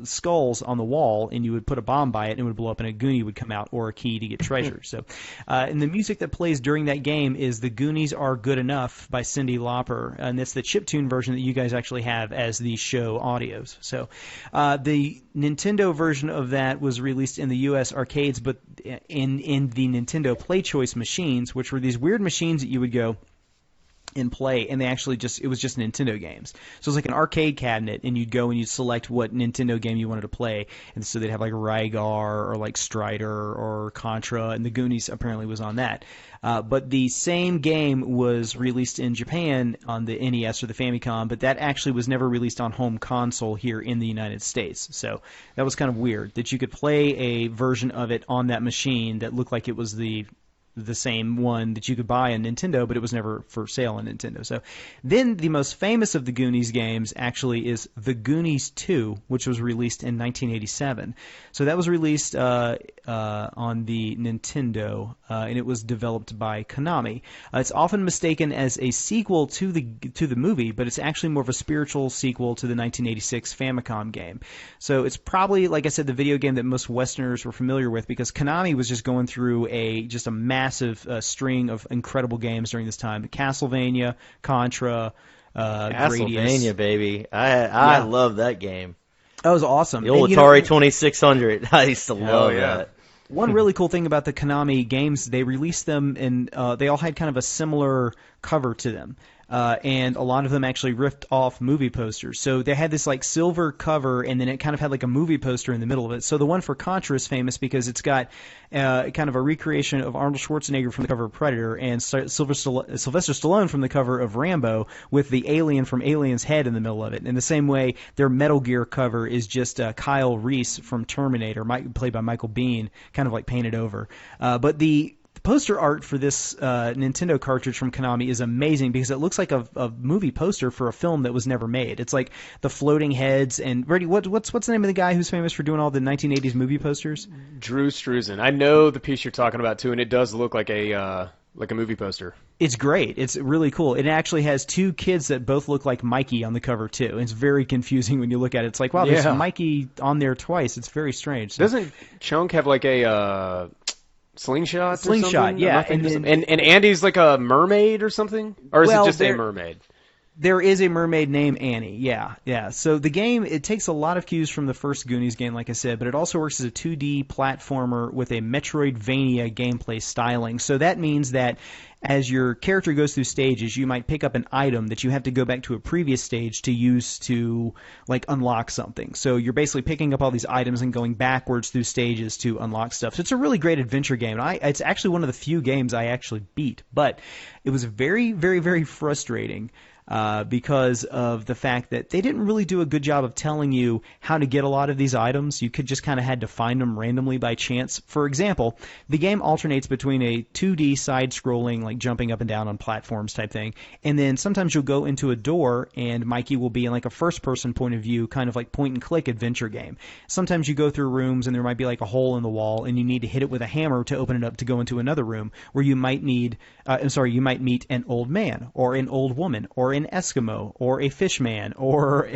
skulls on the wall, and you would put a bomb by it, and it would blow up, and a Goonie would come out, or a key to get treasure. So, and the music that plays during that game is "The Goonies Are Good Enough" by Cyndi Lauper, and that's the chiptune version that you guys actually have as the show audios. So, the Nintendo version of that was released in the U.S. arcades, but in the Nintendo Play Choice machines, which were these weird machines that you would go and play, and it was just Nintendo games. So it was like an arcade cabinet, and you'd go and you'd select what Nintendo game you wanted to play, and so they'd have like Rygar or like Strider or Contra, and the Goonies apparently was on that. But the same game was released in Japan on the NES or the Famicom, but that actually was never released on home console here in the United States. So that was kind of weird, that you could play a version of it on that machine that looked like it was the same one that you could buy on Nintendo, but it was never for sale on Nintendo. So then the most famous of the Goonies games actually is The Goonies 2, which was released in 1987. So that was released on the Nintendo, and it was developed by Konami. It's often mistaken as a sequel to the movie, but it's actually more of a spiritual sequel to the 1986 Famicom game. So it's probably, like I said, the video game that most Westerners were familiar with, because Konami was just going through a massive string of incredible games during this time. Castlevania, Contra, Castlevania, Gradius. Baby. I love that game. That was awesome. The old Atari 2600. I used to love that. One really cool thing about the Konami games, they released them, and they all had kind of a similar cover to them. and a lot of them actually ripped off movie posters. So they had this like silver cover, and then it kind of had like a movie poster in the middle of it. So the one for Contra is famous because it's got kind of a recreation of Arnold Schwarzenegger from the cover of Predator and Sylvester Stallone from the cover of Rambo with the alien from Alien's head in the middle of it. In the same way, their Metal Gear cover is just Kyle Reese from Terminator, played by Michael Biehn, kind of like painted over. But the poster art for this Nintendo cartridge from Konami is amazing because it looks like a movie poster for a film that was never made. It's like the floating heads and Brady, what's the name of the guy who's famous for doing all the 1980s movie posters? Drew Struzan. I know the piece you're talking about too, and it does look like a movie poster. It's great. It's really cool. It actually has two kids that both look like Mikey on the cover too. It's very confusing when you look at it. It's like, wow, there's Mikey on there twice. It's very strange. So, doesn't Chunk have like a slingshot? Slingshot, yeah. And Andy's like a mermaid or something? Or is it just a mermaid? There is a mermaid named Annie, yeah. So the game, it takes a lot of cues from the first Goonies game, like I said, but it also works as a 2D platformer with a Metroidvania gameplay styling. So that means that as your character goes through stages, you might pick up an item that you have to go back to a previous stage to use to, like, unlock something. So you're basically picking up all these items and going backwards through stages to unlock stuff. So it's a really great adventure game. And it's actually one of the few games I actually beat. But it was very, very, very frustrating. Because of the fact that they didn't really do a good job of telling you how to get a lot of these items. You could just kind of had to find them randomly by chance. For example, the game alternates between a 2D side-scrolling, like jumping up and down on platforms type thing, and then sometimes you'll go into a door and Mikey will be in like a first-person point of view, kind of like point-and-click adventure game. Sometimes you go through rooms and there might be like a hole in the wall and you need to hit it with a hammer to open it up to go into another room where you might meet an old man or an old woman or an Eskimo or a fish man or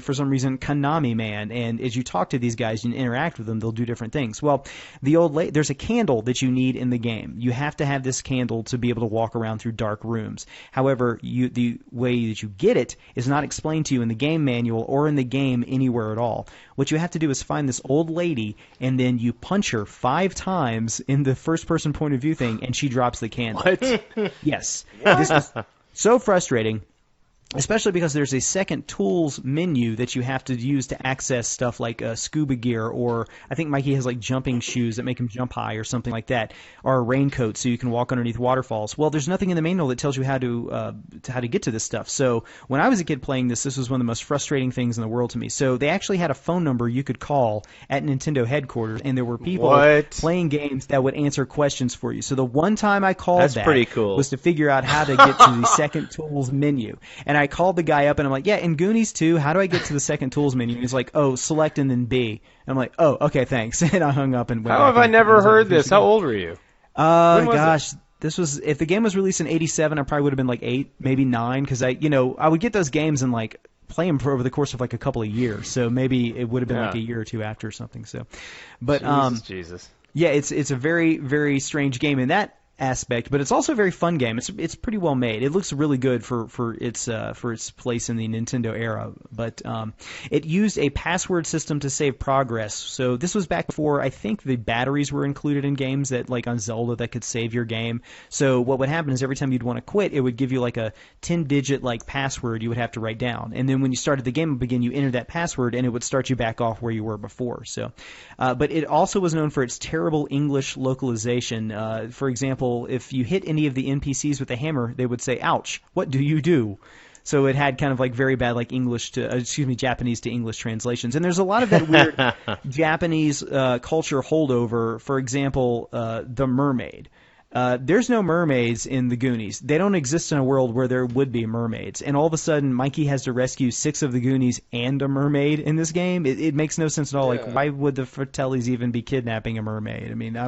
for some reason, Konami man. And as you talk to these guys and interact with them, they'll do different things. Well, there's a candle that you need in the game. You have to have this candle to be able to walk around through dark rooms. However, the way that you get it is not explained to you in the game manual or in the game anywhere at all. What you have to do is find this old lady and then you punch her 5 times in the first-person point of view thing and she drops the candle. What? Yes. This is so frustrating. Especially because there's a second tools menu that you have to use to access stuff like scuba gear, or I think Mikey has like jumping shoes that make him jump high or something like that, or a raincoat so you can walk underneath waterfalls. Well, there's nothing in the manual that tells you how to get to this stuff. So when I was a kid playing this was one of the most frustrating things in the world to me. So they actually had a phone number you could call at Nintendo headquarters, and there were people playing games that would answer questions for you. So the one time I called pretty cool. was to figure out how to get to the second tools menu. And I called the guy up and I'm like, yeah, in Goonies 2, how do I get to the second tools menu? And he's like, oh, select and then B. And I'm like, oh, okay, thanks. And I hung up and went. How have I never heard this? How old were you? Gosh, this was, if the game was released in '87, I probably would have been like 8, maybe 9, because I would get those games and like play them for over the course of like a couple of years. So maybe it would have been like a year or two after or something. So, but Jesus. Yeah, it's a very, very strange game in that aspect, but it's also a very fun game. It's pretty well made. It looks really good for its place in the Nintendo era. But it used a password system to save progress. So this was back before I think the batteries were included in games that, like on Zelda, that could save your game. So what would happen is every time you'd want to quit, it would give you like a 10-digit like password you would have to write down. And then when you started the game up again, you entered that password and it would start you back off where you were before. So, but it also was known for its terrible English localization. For example, if you hit any of the NPCs with a hammer, they would say, ouch, what do you do? So it had kind of like very bad like Japanese to English translations. And there's a lot of that weird Japanese culture holdover. For example, the mermaid. There's no mermaids in the Goonies. They don't exist in a world where there would be mermaids. And all of a sudden, Mikey has to rescue 6 of the Goonies and a mermaid in this game. It makes no sense at all. Yeah. Like, why would the Fratellis even be kidnapping a mermaid? I mean,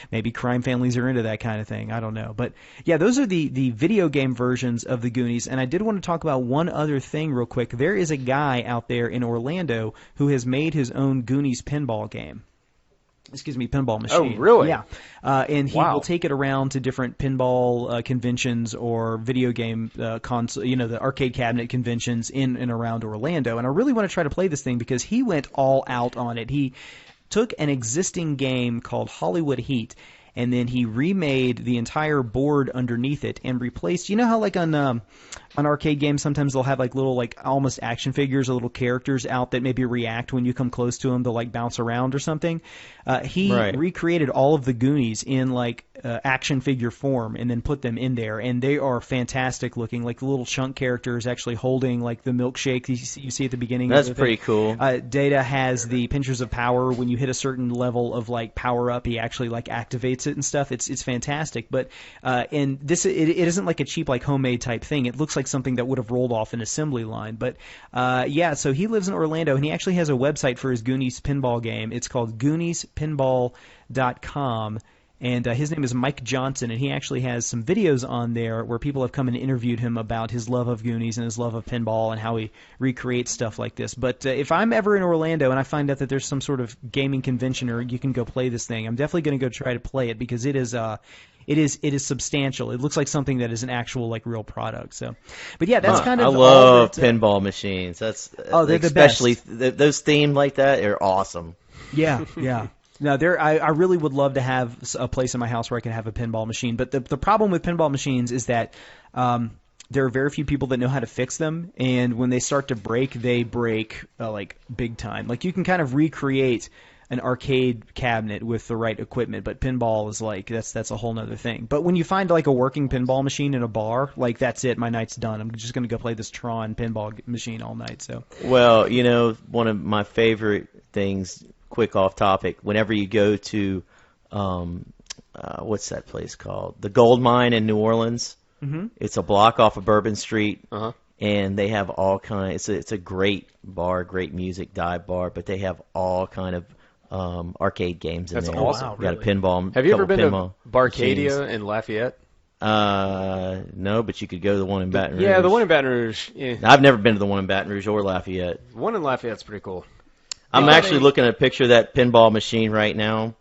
maybe crime families are into that kind of thing. I don't know. But yeah, those are the video game versions of the Goonies. And I did want to talk about one other thing real quick. There is a guy out there in Orlando who has made his own Goonies pinball game. Pinball machine. Oh, really? Yeah. And he will take it around to different pinball conventions or video game console, the arcade cabinet conventions in and around Orlando. And I really want to try to play this thing because he went all out on it. He took an existing game called Hollywood Heat, and then he remade the entire board underneath it and replaced, how like on on arcade games, sometimes they'll have like little like almost action figures or little characters out that maybe react when you come close to them. They'll like bounce around or something. He recreated all of the Goonies in like action figure form and then put them in there, and they are fantastic looking. Like the little chunk characters actually holding like the milkshake you see at the beginning. That's pretty cool. Data has the pinchers of power. When you hit a certain level of like power up, he actually like activates it and stuff. It's fantastic. But and this it isn't like a cheap like homemade type thing. It looks like something that would have rolled off an assembly line. But yeah, so he lives in Orlando, and he actually has a website for his Goonies pinball game. It's called GooniesPinball.com. And his name is Mike Johnson, and he actually has some videos on there where people have come and interviewed him about his love of Goonies and his love of pinball and how he recreates stuff like this. But if I'm ever in Orlando and I find out that there's some sort of gaming convention or you can go play this thing, I'm definitely going to go try to play it because it is substantial. It looks like something that is an actual like real product. So, but yeah, that's kind of. I love pinball machines. They're especially the best. Those themed like that are awesome. Yeah, yeah. No, I really would love to have a place in my house where I can have a pinball machine. But the problem with pinball machines is that there are very few people that know how to fix them, and when they start to break, they break like big time. Like you can kind of recreate an arcade cabinet with the right equipment, but pinball is like that's a whole nother thing. But when you find like a working pinball machine in a bar, like that's it, my night's done. I'm just going to go play this Tron pinball machine all night. So well, you know, one of my favorite things. Quick off topic. Whenever you go to, what's that place called? The Gold Mine in New Orleans. Mm-hmm. It's a block off of Bourbon Street, and they have all kind. It's a great bar, great music, dive bar, but they have all kind of arcade games in there. That's awesome. Wow, really. Got a pinball. Have you ever been to Barcadia machines. in Lafayette? No, but you could go to the one in Baton Rouge. Yeah, the one in Baton Rouge. Yeah. I've never been to the one in Baton Rouge or Lafayette. The one in Lafayette's pretty cool. I'm actually looking at a picture of that pinball machine right now,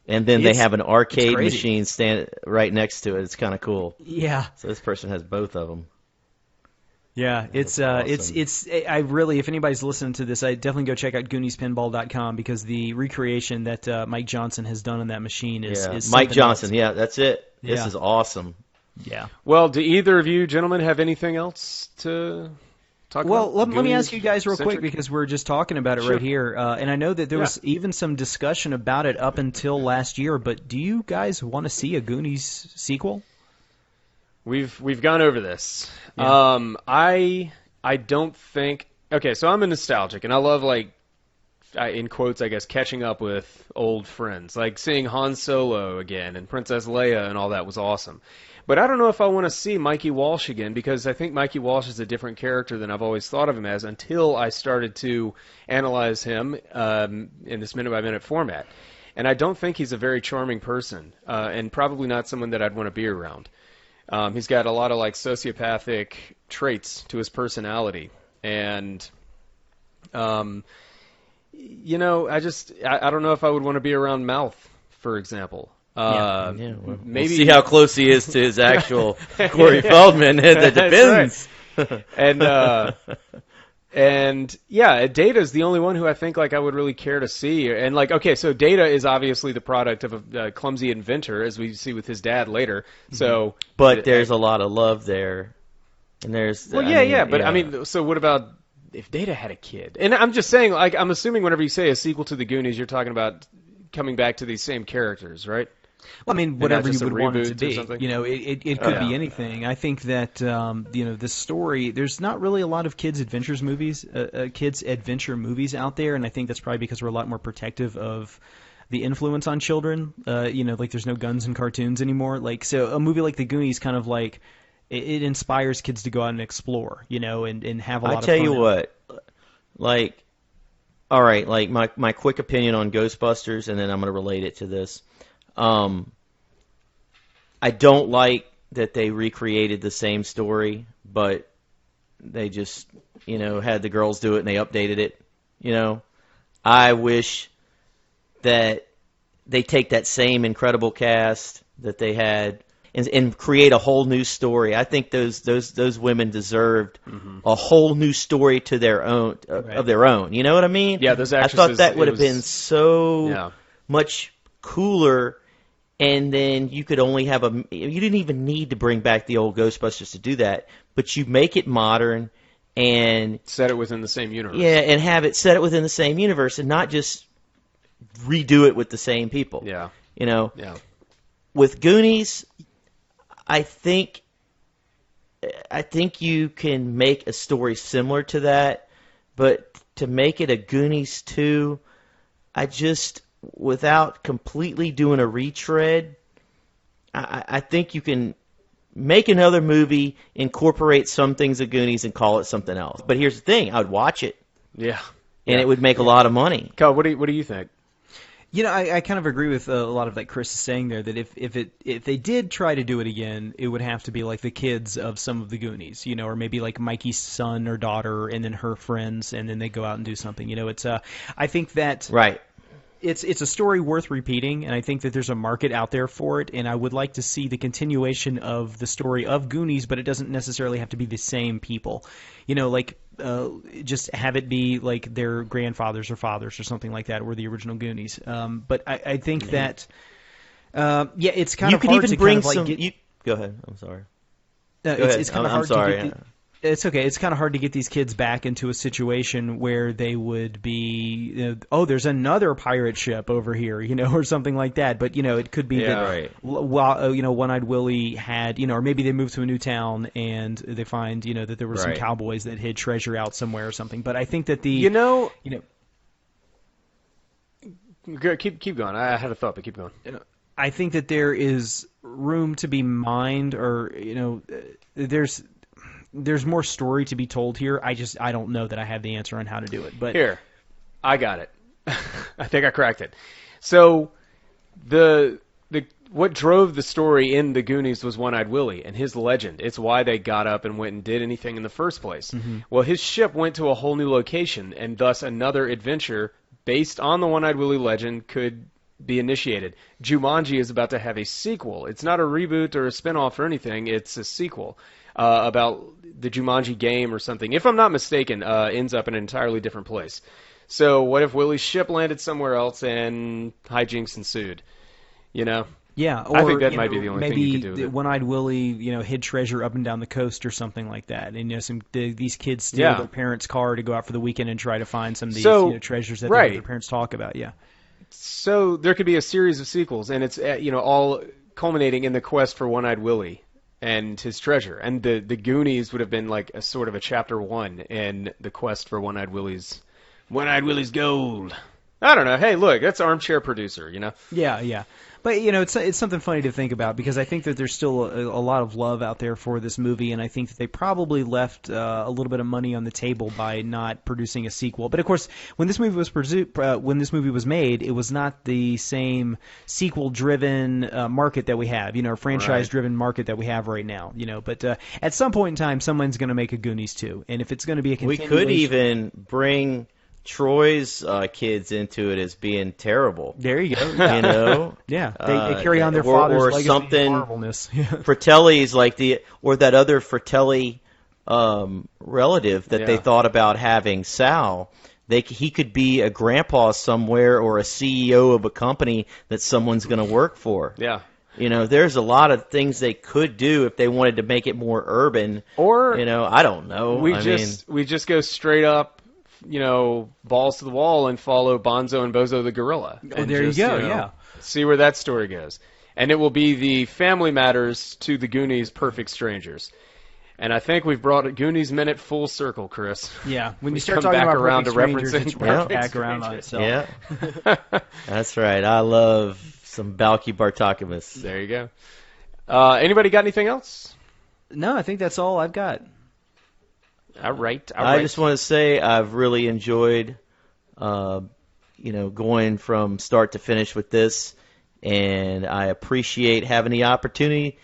and then they have an arcade machine stand right next to it. It's kind of cool. Yeah. So this person has both of them. Yeah, awesome. I really, if anybody's listening to this, I definitely go check out GooniesPinball.com because the recreation that Mike Johnson has done on that machine is Mike Johnson. Else. Yeah, that's it. This is awesome. Yeah. Well, do either of you gentlemen have anything else to? Let me ask you guys real quick because we're just talking about it right here, and I know that there was even some discussion about it up until last year. But do you guys want to see a Goonies sequel? We've gone over this. Yeah. I don't think. Okay, so I'm a nostalgic, and I love in quotes, I guess, catching up with old friends, like seeing Han Solo again and Princess Leia and all that was awesome. But I don't know if I want to see Mikey Walsh again because I think Mikey Walsh is a different character than I've always thought of him as until I started to analyze him in this minute-by-minute format. And I don't think he's a very charming person and probably not someone that I'd want to be around. He's got a lot of sociopathic traits to his personality. And, I don't know if I would want to be around Mouth, for example. Maybe we'll see how close he is to his actual Corey Feldman. That depends. Right. And Data's the only one who I think I would really care to see. And so Data is obviously the product of a clumsy inventor, as we see with his dad later. So, but there's a lot of love there, and there's so what about if Data had a kid? And I'm just saying, I'm assuming whenever you say a sequel to the Goonies, you're talking about coming back to these same characters, right? Well, I mean, whatever you would want it to be. It could be anything. I think that, this story, there's not really a lot of kids' adventure movies out there, and I think that's probably because we're a lot more protective of the influence on children. There's no guns in cartoons anymore. So a movie like The Goonies kind of it inspires kids to go out and explore, and have a lot of fun. I tell you what, all right, my quick opinion on Ghostbusters, and then I'm going to relate it to this. I don't like that they recreated the same story, but they just, had the girls do it and they updated it. I wish that they take that same incredible cast that they had and create a whole new story. I think those women deserved a whole new story to their own of their own. You know what I mean? Yeah, those actresses. I thought that would have been so much cooler. And then you could only have you didn't even need to bring back the old Ghostbusters to do that. but you make it modern and set it within the same universe. Yeah, and have it set it within the same universe and not just redo it with the same people. Yeah. You know? Yeah. With Goonies, I think you can make a story similar to that, but to make it a Goonies 2, without completely doing a retread, I think you can make another movie, incorporate some things of Goonies, and call it something else. But here's the thing, I would watch it. Yeah. And it would make a lot of money. Kyle, what do you think? You know, I kind of agree with a lot of that Chris is saying there, that if they did try to do it again, it would have to be like the kids of some of the Goonies, you know, or maybe like Mikey's son or daughter and then her friends, and then they go out and do something. You know, it's I think that Right. It's a story worth repeating, and I think that there's a market out there for it, and I would like to see the continuation of the story of Goonies, but it doesn't necessarily have to be the same people. You know, like just have it be like their grandfathers or fathers or something like that, or the original Goonies. But I think that, it's kind You of could hard even to bring kind of like some. Go ahead. I'm sorry. It's kind of hard I'm sorry. to get it's okay. It's kind of hard to get these kids back into a situation where they would be, there's another pirate ship over here, you know, or something like that. But, you know, it could be that, right. One-Eyed Willie had, you know, or maybe they moved to a new town and they find, you know, that there were some Right. cowboys that hid treasure out somewhere or something. But I think that Keep going. I had a thought, but keep going. I think that there is room to be mined, or, you know, there's more story to be told here. I don't know that I have the answer on how to do it. But here, I got it. I think I cracked it. So what drove the story in the Goonies was One-Eyed Willie and his legend. It's why they got up and went and did anything in the first place. Mm-hmm. Well, his ship went to a whole new location, and thus another adventure based on the One-Eyed Willie legend could be initiated. Jumanji is about to have a sequel. It's not a reboot or a spinoff or anything. It's a sequel. About the Jumanji game or something, if I'm not mistaken, ends up in an entirely different place. So what if Willie's ship landed somewhere else and hijinks ensued? You know? Yeah, or, I think that might be the only thing you could do with maybe it. One-Eyed Willie, you know, hid treasure up and down the coast or something like that. And, you know, these kids steal their parents' car to go out for the weekend and try to find some of these treasures that their parents talk about. Yeah. So there could be a series of sequels, and it's all culminating in the quest for One-Eyed Willie and his treasure. And the Goonies would have been like a sort of a chapter 1 in the quest for One-Eyed Willie's gold. I don't know. Hey, look, that's armchair producer, you know? Yeah. But, you know, it's something funny to think about, because I think that there's still a lot of love out there for this movie, and I think that they probably left a little bit of money on the table by not producing a sequel. But of course, when this movie was made, it was not the same sequel-driven market that we have, you know, or franchise-driven market that we have right now, you know. But at some point in time, someone's going to make a Goonies 2, and if it's going to be a continuation, we could even bring Troy's kids into it as being terrible. There you go. You know? Yeah, they carry on their father's or legacy something, of horribleness. Fratelli's like or that other Fratelli relative that they thought about having, Sal. He could be a grandpa somewhere or a CEO of a company that someone's going to work for. Yeah. You know, there's a lot of things they could do if they wanted to make it more urban. Or, you know, I don't know. We just go straight up, you know, balls to the wall and follow Bonzo and Bozo the gorilla. And there you go, see where that story goes. And it will be the Family Matters to the Goonies Perfect Strangers. And I think we've brought Goonies Minute full circle, Chris. Yeah, when you we start come talking back about around to Perfect Strangers, referencing it's right Perfect back around on Strangers. itself. Yeah, that's right. I love some Balky Bartokomous. There you go. Anybody got anything else? No, I think that's all I've got. All right. I just want to say I've really enjoyed, going from start to finish with this, and I appreciate having the opportunity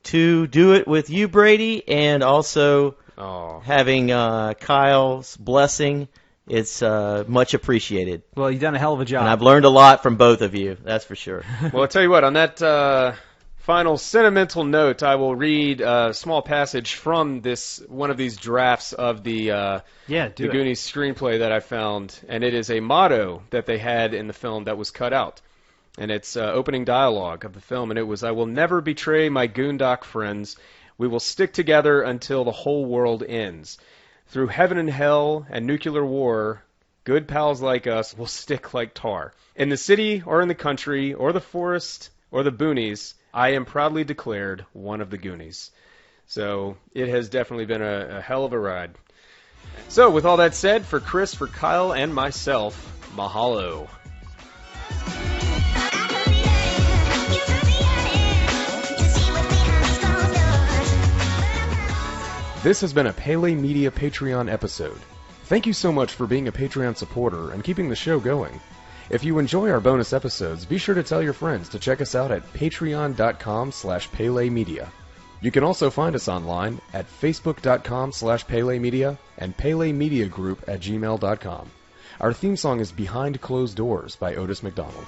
to do it with you, Brady, and also having Kyle's blessing. It's much appreciated. Well, you've done a hell of a job. And I've learned a lot from both of you, that's for sure. Well, I'll tell you what, on that final sentimental note, I will read a small passage from one of these drafts of the Goonies screenplay that I found, and it is a motto that they had in the film that was cut out. And it's opening dialogue of the film, and it was, "I will never betray my Goondock friends. We will stick together until the whole world ends. Through heaven and hell and nuclear war, good pals like us will stick like tar. In the city or in the country or the forest or the boonies, I am proudly declared one of the Goonies. So it has definitely been a hell of a ride. So with all that said, for Chris, for Kyle, and myself, mahalo. This has been a Pele Media Patreon episode. Thank you so much for being a Patreon supporter and keeping the show going. If you enjoy our bonus episodes, be sure to tell your friends to check us out at patreon.com/PeleMedia. You can also find us online at facebook.com/PeleMedia and PeleMediaGroup@gmail.com. Our theme song is Behind Closed Doors by Otis McDonald.